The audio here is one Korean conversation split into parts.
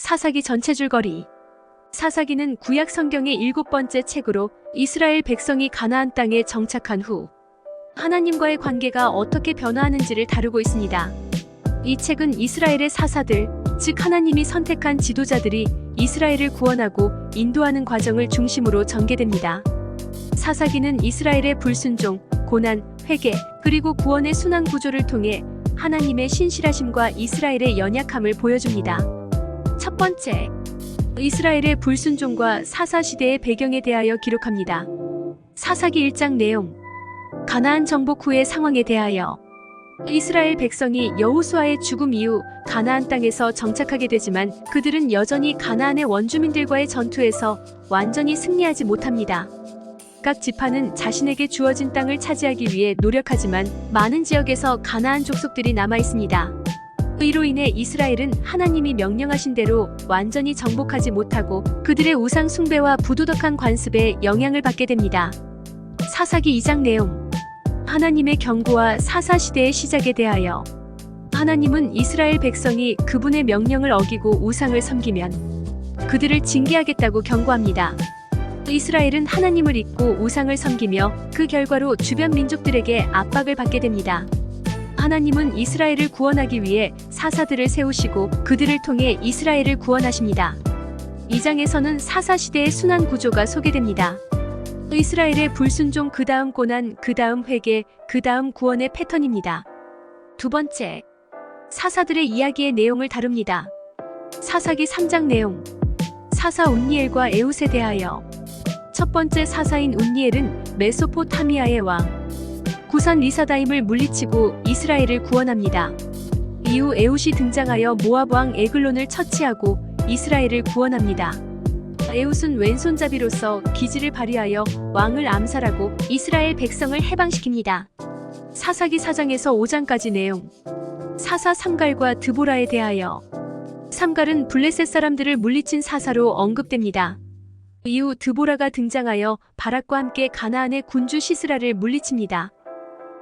사사기 전체 줄거리. 사사기는 구약 성경의 7번째 책으로 이스라엘 백성이 가나안 땅에 정착한 후 하나님과의 관계가 어떻게 변화하는지를 다루고 있습니다. 이 책은 이스라엘의 사사들, 즉 하나님이 선택한 지도자들이 이스라엘을 구원하고 인도하는 과정을 중심으로 전개됩니다. 사사기는 이스라엘의 불순종, 고난, 회개, 그리고 구원의 순환 구조를 통해 하나님의 신실하심과 이스라엘의 연약함을 보여줍니다. 첫 번째, 이스라엘의 불순종과 사사시대의 배경에 대하여 기록합니다. 사사기 1장 내용. 가나안 정복 후의 상황에 대하여. 이스라엘 백성이 여호수아의 죽음 이후 가나안 땅에서 정착하게 되지만 그들은 여전히 가나안의 원주민들과의 전투에서 완전히 승리하지 못합니다. 각 지파는 자신에게 주어진 땅을 차지하기 위해 노력하지만 많은 지역에서 가나안 족속들이 남아 있습니다. 이로 인해 이스라엘은 하나님이 명령하신 대로 완전히 정복하지 못하고 그들의 우상 숭배와 부도덕한 관습에 영향을 받게 됩니다. 사사기 2장 내용. 하나님의 경고와 사사시대의 시작에 대하여. 하나님은 이스라엘 백성이 그분의 명령을 어기고 우상을 섬기면 그들을 징계하겠다고 경고합니다. 이스라엘은 하나님을 잊고 우상을 섬기며 그 결과로 주변 민족들에게 압박을 받게 됩니다. 하나님은 이스라엘을 구원하기 위해 사사들을 세우시고 그들을 통해 이스라엘을 구원하십니다. 2장에서는 사사시대의 순환 구조가 소개됩니다. 이스라엘의 불순종, 그 다음 고난, 그 다음 회개, 그 다음 구원의 패턴입니다. 두 번째, 사사들의 이야기의 내용을 다룹니다. 사사기 3장 내용. 사사 운니엘과 에웃에 대하여. 첫 번째 사사인 운니엘은 메소포타미아의 왕 구산 리사다임을 물리치고 이스라엘을 구원합니다. 이후 에웃이 등장하여 모압 왕 에글론을 처치하고 이스라엘을 구원합니다. 에웃은 왼손잡이로서 기지를 발휘하여 왕을 암살하고 이스라엘 백성을 해방시킵니다. 사사기 4장에서 5장까지 내용. 사사 삼갈과 드보라에 대하여. 삼갈은 블레셋 사람들을 물리친 사사로 언급됩니다. 이후 드보라가 등장하여 바락과 함께 가나안의 군주 시스라를 물리칩니다.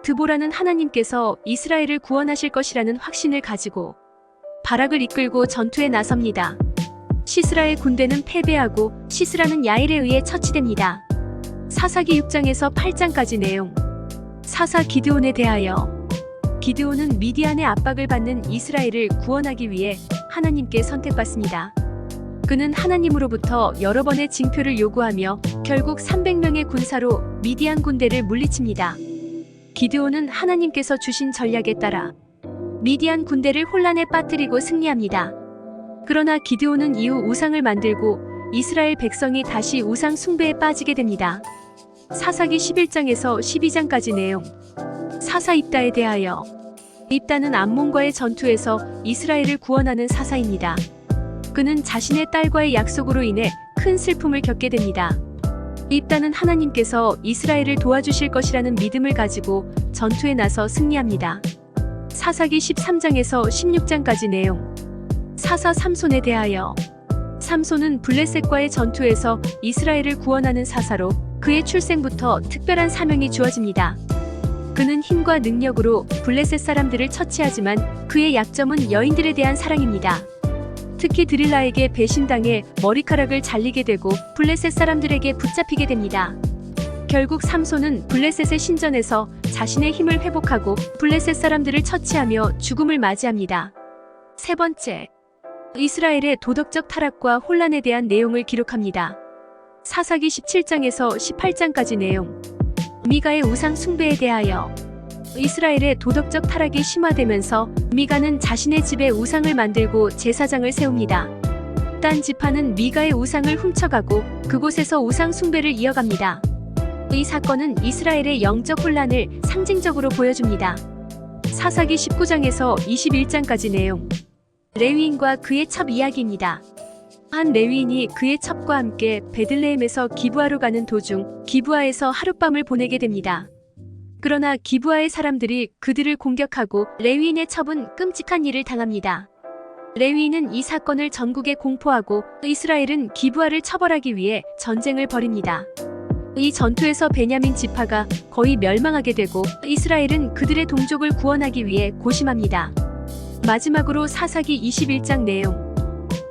드보라는 하나님께서 이스라엘을 구원하실 것이라는 확신을 가지고 바락을 이끌고 전투에 나섭니다. 시스라의 군대는 패배하고 시스라는 야일에 의해 처치됩니다. 사사기 6장에서 8장까지 내용. 사사 기드온에 대하여. 기드온은 미디안의 압박을 받는 이스라엘을 구원하기 위해 하나님께 선택받습니다. 그는 하나님으로부터 여러 번의 징표를 요구하며 결국 300명의 군사로 미디안 군대를 물리칩니다. 기드온은 하나님께서 주신 전략에 따라 미디안 군대를 혼란에 빠뜨리고 승리합니다. 그러나 기드온은 이후 우상을 만들고 이스라엘 백성이 다시 우상 숭배에 빠지게 됩니다. 사사기 11장에서 12장까지 내용. 사사 입다에 대하여. 입다는 암몬과의 전투에서 이스라엘을 구원하는 사사입니다. 그는 자신의 딸과의 약속으로 인해 큰 슬픔을 겪게 됩니다. 입다는 하나님께서 이스라엘을 도와주실 것이라는 믿음을 가지고 전투에 나서 승리합니다. 사사기 13장에서 16장까지 내용. 사사 삼손에 대하여. 삼손은 블레셋과의 전투에서 이스라엘을 구원하는 사사로 그의 출생부터 특별한 사명이 주어집니다. 그는 힘과 능력으로 블레셋 사람들을 처치하지만 그의 약점은 여인들에 대한 사랑입니다. 특히 드릴라에게 배신당해 머리카락을 잘리게 되고 블레셋 사람들에게 붙잡히게 됩니다. 결국 삼손은 블레셋의 신전에서 자신의 힘을 회복하고 블레셋 사람들을 처치하며 죽음을 맞이합니다. 세 번째, 이스라엘의 도덕적 타락과 혼란에 대한 내용을 기록합니다. 사사기 17장에서 18장까지 내용. 미가의 우상 숭배에 대하여. 이스라엘의 도덕적 타락이 심화되면서 미가는 자신의 집에 우상을 만들고 제사장을 세웁니다. 딴 지파는 미가의 우상을 훔쳐가고 그곳에서 우상 숭배를 이어갑니다. 이 사건은 이스라엘의 영적 혼란을 상징적으로 보여줍니다. 사사기 19장에서 21장까지 내용. 레위인과 그의 첩 이야기입니다. 한 레위인이 그의 첩과 함께 베들레헴에서 기브아로 가는 도중 기브아에서 하룻밤을 보내게 됩니다. 그러나 기브아의 사람들이 그들을 공격하고 레위인의 첩은 끔찍한 일을 당합니다. 레위인은 이 사건을 전국에 공포하고 이스라엘은 기브아를 처벌하기 위해 전쟁을 벌입니다. 이 전투에서 베냐민 지파가 거의 멸망하게 되고 이스라엘은 그들의 동족을 구원하기 위해 고심합니다. 마지막으로 사사기 21장 내용.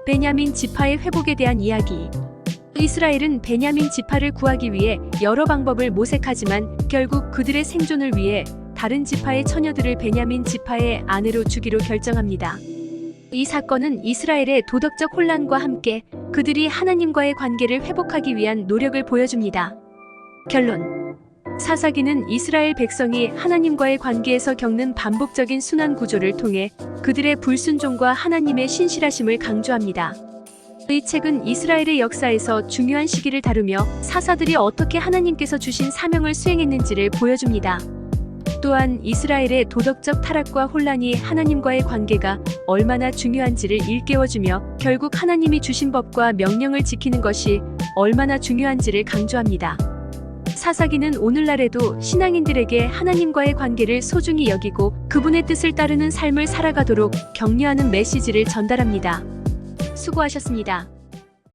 베냐민 지파의 회복에 대한 이야기. 이스라엘은 베냐민 지파를 구하기 위해 여러 방법을 모색하지만 결국 그들의 생존을 위해 다른 지파의 처녀들을 베냐민 지파의 아내로 주기로 결정합니다. 이 사건은 이스라엘의 도덕적 혼란과 함께 그들이 하나님과의 관계를 회복하기 위한 노력을 보여줍니다. 결론. 사사기는 이스라엘 백성이 하나님과의 관계에서 겪는 반복적인 순환 구조를 통해 그들의 불순종과 하나님의 신실하심을 강조합니다. 이 책은 이스라엘의 역사에서 중요한 시기를 다루며 사사들이 어떻게 하나님께서 주신 사명을 수행했는지를 보여줍니다. 또한 이스라엘의 도덕적 타락과 혼란이 하나님과의 관계가 얼마나 중요한지를 일깨워주며 결국 하나님이 주신 법과 명령을 지키는 것이 얼마나 중요한지를 강조합니다. 사사기는 오늘날에도 신앙인들에게 하나님과의 관계를 소중히 여기고 그분의 뜻을 따르는 삶을 살아가도록 격려하는 메시지를 전달합니다. 수고하셨습니다.